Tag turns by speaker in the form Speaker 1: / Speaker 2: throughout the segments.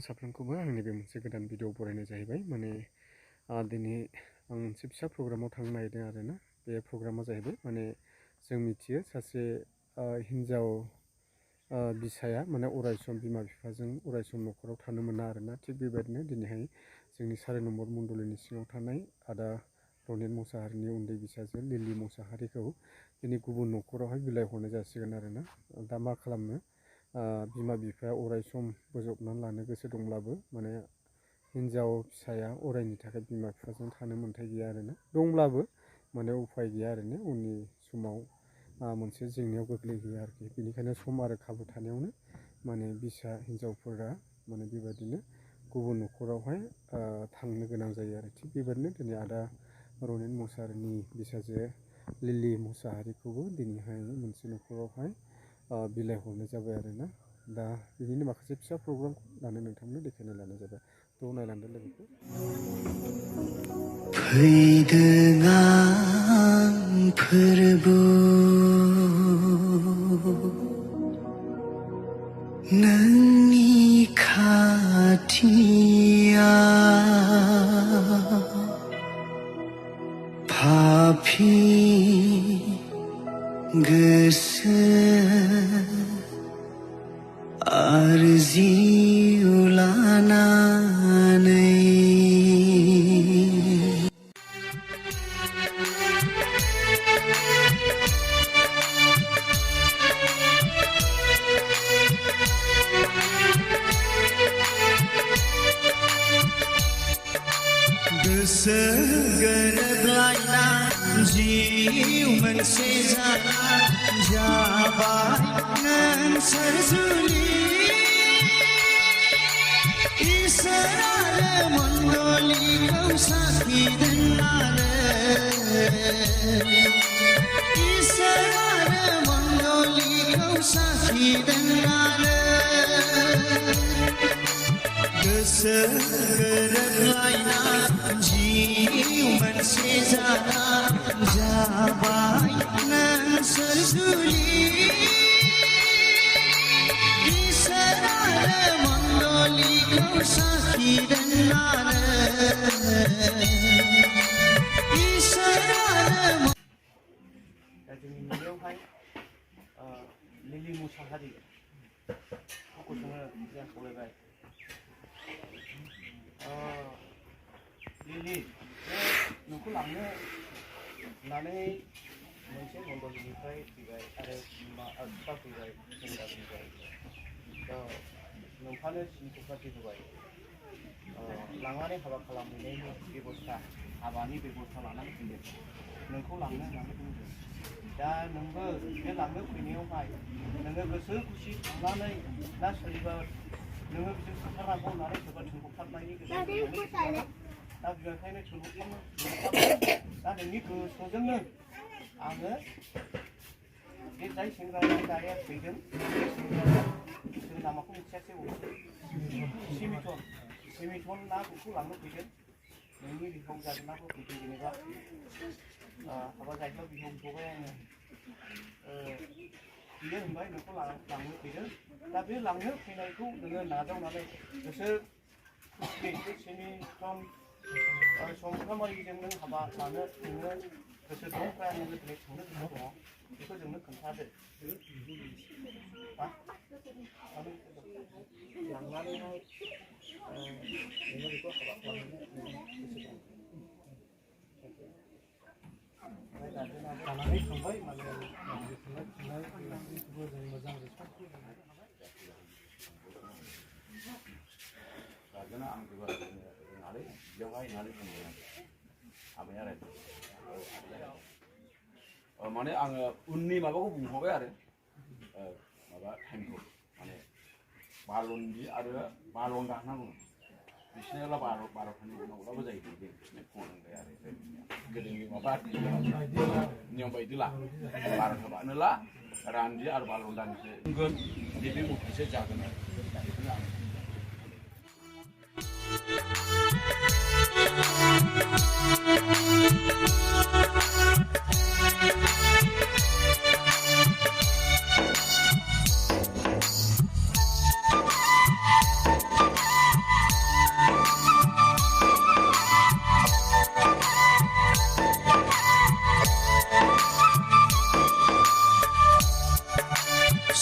Speaker 1: साफ्रोमखौबो आंनि बे मोनसे गोदान भिडिअ बरायनाय जाहैबाय। माने दिनै आं मोनसे फिसा प्रग्रामाव थांनो नागिरदों आरोना। बे प्रग्रामा जाहैबाय माने जों मिथियो सासे हिन्जाव बिसाया माने अरायसम बिमा बिफाजों अरायसम न'खराव थानो मोना आरोना। थिग बेबायदिनो दिनैहाय जोंनि 4 नम्बर मण्डलिनि सिङाव थानाय आदा रनेन मुसाहारिनि उन्दै बिसाजो लिलि मुसाहारिखौ दिनै गुबुन न'खरावहाय बिलाइ हरनाय जासिगोन आरोना। दा मा खालामनो, बिमा बिफाया अरायसम बोजबनानै लानो गोसो दंब्लाबो माने हिन्जाव फिसाया अरायनि थाखाय बिमा बिफाजों थानो मोन्थाय गैया आरोना। दंब्लाबो माने उफाय गैया आरोना, उननि समाव मोनसे जेंनायाव गोग्लैहैयो आरोखि। बेनिखायनो सम आरो खाबु थानायावनो माने बिसा हिन्जावफोरा माने बेबायदिनो गुबुन न'खरावहाय थांनो गोनां जायो आरो। थिग बेबायदिनो दिनै आदा रनेन मुसाहारिनि बिसाजो लिलि मुसाहारिखौबो दिनैहाय मोनसे न'खरावहाय बिलाइ हरनाय जाबाय आरोना। दा बिनिनो माखासे फिसा प्रग्रामखौ दानो नोंथांनो देखायनो लानाय जाबाय। थ' नायलांदो लोगोफोर।
Speaker 2: फैदों आं फोरबो नोंनि खाथियाव पापि गोसो आरजिउ लानानै गोसो गोरोबलायना जिउ मोनसे जाना जाबाय नों सोरजुलि इसोर आरो मण्डलिखौ साखि दोननानै इसोर आरो मण्डलिखौ साखि दोननानै गोसो गोरोबलायना जिउ मोनसे जाना जाबाय नों सोरजुलि इसोर आरो मण्डलिखौ साखि दोननानै इसोर आरो
Speaker 3: जोंनि नुनायावहाय लिलि मुसाहारि जोङो गियान खावलायबाय। लिलि नोंखौ लांनो होननानै मोनसे मण्डलिनिफ्राय फैबाय आरो बिफा फैबाय, सेंग्रा फैबाय, नोंथांनो सिनखौ होबाय। लांनानै हाबा खालामहैनायनि बेबस्था, हाबानि बेबस्था लानानै फैदों। नोंखौ लांनो होननानै बुंदों। दा नोंबो बे लांनो फैनायावहाय नोङो गोसो खुसि थांनानै दा सोरबा नोङो बिजों थांथारनांगौ होननानै सोरबा थुनबुखारनायनि गेजेरजों दा बेखायनो थुनबुखारनो दा नोंनि गोसोजोंनो आङो बे जाय सेंग्राया फैदों बे सेंग्राया जों नामाखौ मिथियासै सिमिटन ना बेखौ लांनो फैदों। नोंनि बिहाव जागोनाबो फैदों। जेनेबा हाबा जाहैबाय बिहाव जबाय आङो बियो होनबाय नोंखौ लांनो फैदों। दा बे लांनो फैनायखौ नोङो नाजावनानै गोसो खुसियै बे सिमिटन समफ्रामारिजों नों हाबा लानो नोङो गोसो दंफ्रा नोङो दिनै थांनो गोसो दङ, बेखौ जोंनो खोन्थादो। लांनानैहाय नोङो बेखौ हाबा खालामनो गोसो दं। लानानै थांबाय माने थांनाय फैनायखौबो जों मोजां रेसपन्सबो होनो हाबाय। गारजेना आं जेबो रोङालै बेयावहाय होननानै बुंदों हाबाया आरो माने आङो उननि माबाखौ बुंहरबाय आरो माबा टाइमखौ माने बार'न्दि आरो बार'न्दा होनना बुङो। बिसिनाला 12थानि उनावब्लाबो जायो बे फुङावनो आरो गोदोनि माबा नियम बायदिला 12था बानोला रान्दि आरो बार'न्दानिसो बुंगोन बे मथेसो जागोन आरो बेखौनो आं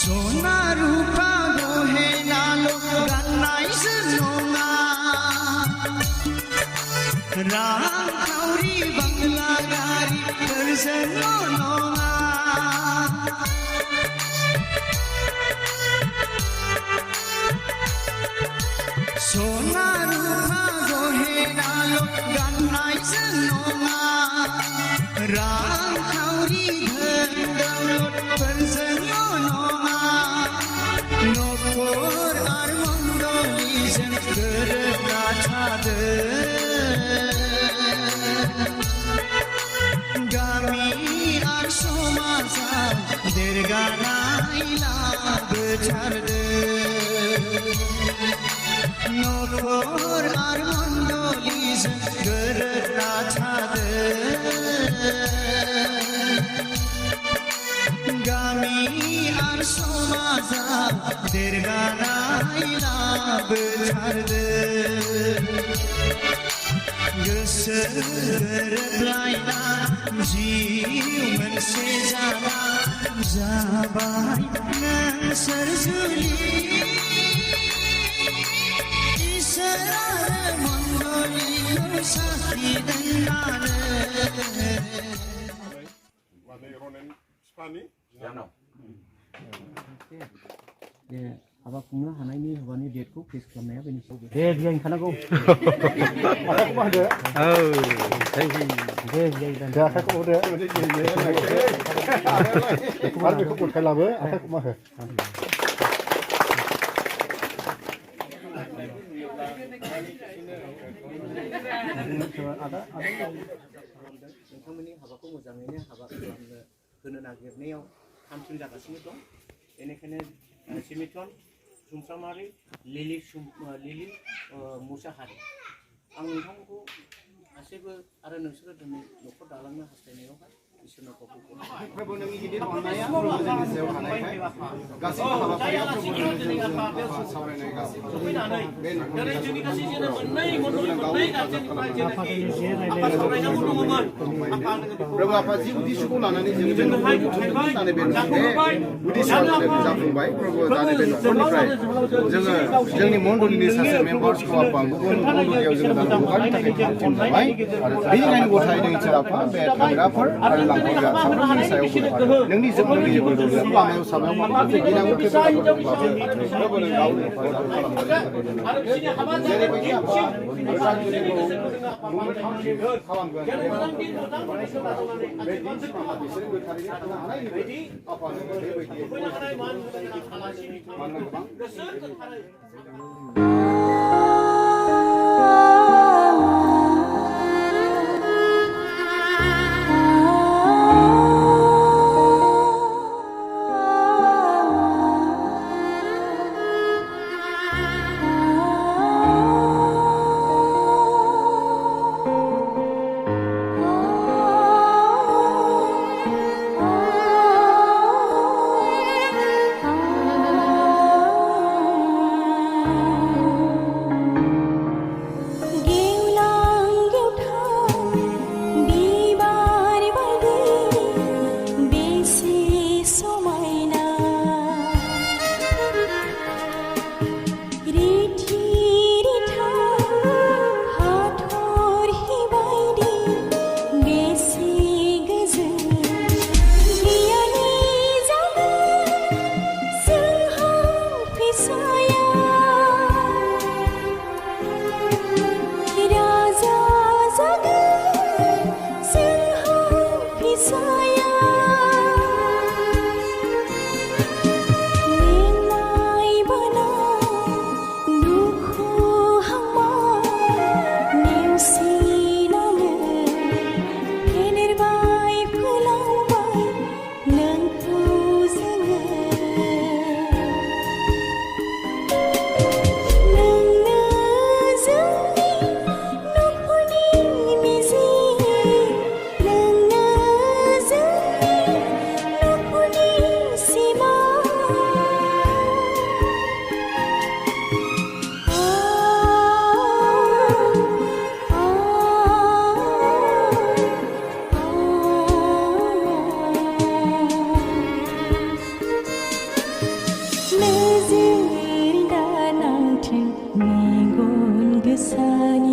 Speaker 2: सना रुपा गहेनाल' गाननायसो नङा रांखावरि बांला गारिफोरजोंल' नङा सना रुपा गहेनाल' गाननायसो नङा रांखावरि धोन दौलतफोरजोंल' नङा नखर आरो मण्डलिजों गोरोबना थादो गामि आरो समाजाव देरगानाय लाबोथारदो नखर आरो मण्डलिजों गोरोबना थादो गामि आरो समाजाव देरगानाय लाबोथारदो गोसो गोरोबलायना जिउ मोनसे जाना जाबाय नोंसोर जुलि इसोर आरो मण्डलिखौ साखि दोननानै
Speaker 4: हाबा खुंनो हानायनि हाबानि डेटखौ फिक्स खालामनाया बेनि सायाव दे बियायनो थानांगौ दे बियायनो
Speaker 1: आखाइखौ हरदो आरो बेखौ गथाय लाबो आखाइखौ मा हो
Speaker 3: नोंथांमोननि हाबाखौ मोजाङैनो हाबा खालामनो होनो नागिरनायाव थामथिम जागासिनो दं बेनिखायनो सिमिटन सुमफ्रामारि लिलि मुसाहारि आं नोंथांमोनखौ गासैबो आरो नोंसोरो दिनै न'खर दालांनो हास्थायनायावहाय इसोरनाव
Speaker 5: प्रभु नोंनि गिदिर अननाया प्रभु जोंनि सायाव थानायखाय गासैबो हाबाफारियाव प्रभु नोंजों सावरायनाय गासैबो बे न'खरनि प्रभु आफा जि उद्देश्यखौ लानानै जोङो बे न'खरखौ बुथुमदोंमोन दानो बे उद्देश्यआ जाफुंबाय प्रभु दानो बे न'खरनिफ्राय जोङो जोंनि मण्डलिनि सासे मेम्बार्सखौ आफा गुबुन मण्डलियाव जोङो दानो हगारनो थाखाय थिनबाय आरो बेनिखायनो गथायदों इसोर आफा बे थांग्राफोर आरो लांफाग्रा साफ्रोमनि सायाव नोंनि जोबोद गिदिर लामायाव सामायाव माखासे गिनांगौ खैफोदफोरब्लाबो प्रभु नों गावनि हेफाजाब खालामगोन जेरैबायदि आफा खालामगोन बे दिन्थिमाहा बिसोरो गोथारैनो थानो हानाय बायदि आफा नोङो बेबायदि मानोना गोबां
Speaker 6: गोसानि